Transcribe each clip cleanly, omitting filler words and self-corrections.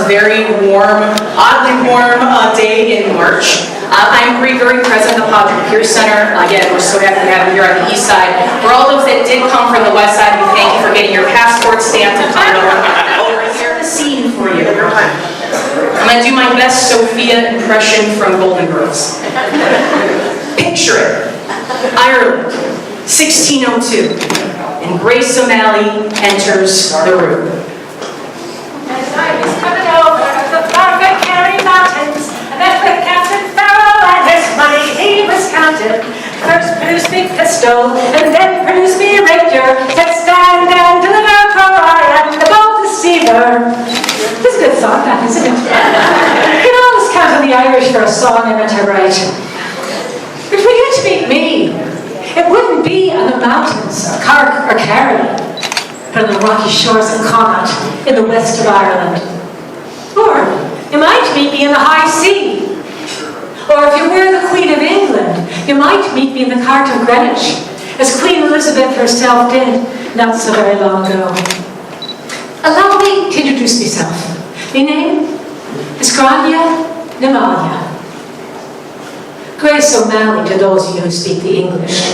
very warm, oddly warm day in March. I'm very present at the Padre Pierce Center. Again, we're so happy to have you here on the east side. For all those that did come from the west side, we thank you for getting your passport stamped and coming over here. The scene for you. I'm going to do my best Sophia impression from Golden Girls. Picture it. Ireland, 1602. And Grace O'Malley enters the room. As I was coming over the Barker Carry Mountains, I met with Captain Farrell and his money he was counting. First produced me pistol, and then produced me rapier. Said stand and deliver, for I am the bold deceiver. It's a good song, that, isn't it? You can always count on the Irish for a song I meant to write. But for you to meet me, it wouldn't be on the mountains of Cork or Kerry, but on the rocky shores of Connaught in the west of Ireland. Or you might meet me in the high sea. Or if you were the Queen of England, you might meet me in the cart of Greenwich, as Queen Elizabeth herself did not so very long ago. Allow me to introduce myself. My name is Granuaile. Grace O'Malley to those of you who speak the English.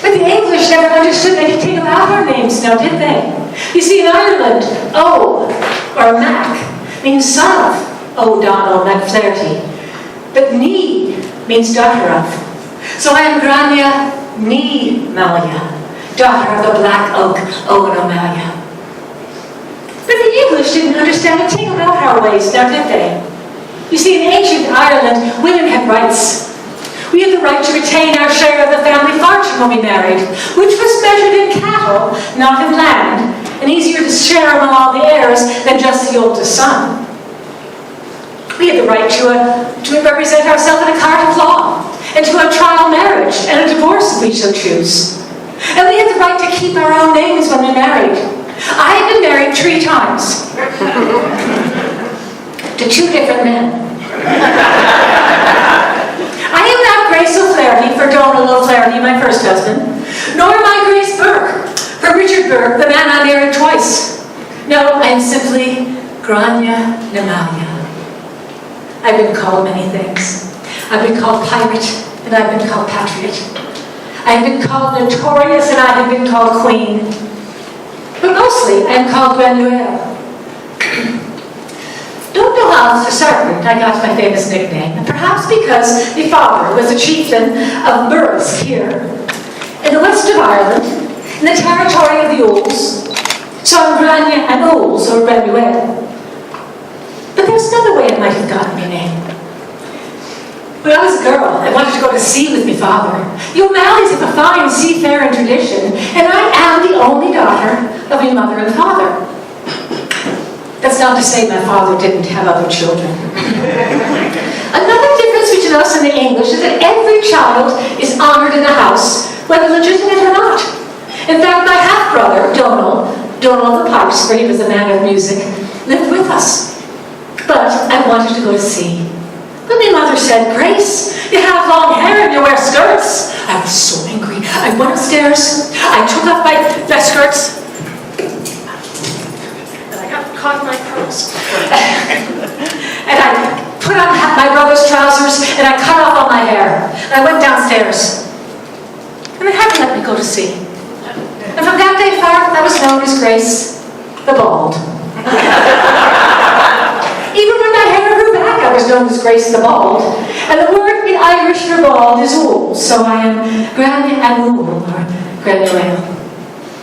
But the English never understood anything about our names now, did they? You see, in Ireland, O, or Mac, means son of O'Donnell MacFlaherty. But Ní means daughter of. So I am Granuaile, daughter of the Black Oak, Owen O'Malley. But the English didn't understand a thing about our ways now, did they? You see, in ancient Ireland, women had rights. We had the right to retain our share of the family fortune when we married, which was measured in cattle, not in land, and easier to share among all the heirs than just the oldest son. We had the right to represent ourselves in a court of law, and to a trial marriage, and a divorce if we so choose. And we had the right to keep our own names when we married. I had been married 3 times. To 2 different men. I am not Grace O'Flaherty for Donald O'Flaherty, my first husband, nor am I Grace Burke for Richard Burke, the man I married twice. No, I am simply Granuaile. I've been called many things. I've been called pirate, and I've been called patriot. I have been called notorious, and I have been called queen. But mostly, I am called Granuaile. Don't know how for certain I got my famous nickname, and perhaps because my father was a chieftain of burghs here, in the west of Ireland, in the territory of the Oles, so I'm Granuaile, or Granuaile. But there's another way I might have gotten my name. When I was a girl, I wanted to go to sea with my father. The O'Malleys have a fine seafaring tradition, and I am the only daughter of my mother and father. That's not to say my father didn't have other children. Another difference between us and the English is that every child is honoured in the house, whether legitimate or not. In fact, my half-brother, Donald the Pipes, for he was a man of music, lived with us. But I wanted to go to sea. But my mother said, Grace, you have long hair and you wear skirts. I was so angry. I went upstairs, I took off my skirts, caught my pearls. And I put on my brother's trousers and I cut off all my hair. And I went downstairs. And they hadn't let me go to sea. And from that day forward, I was known as Grace the Bald. Even when my hair grew back, I was known as Grace the Bald. And the word in Irish for bald is ool. So I am Granuaile, or Granuaile.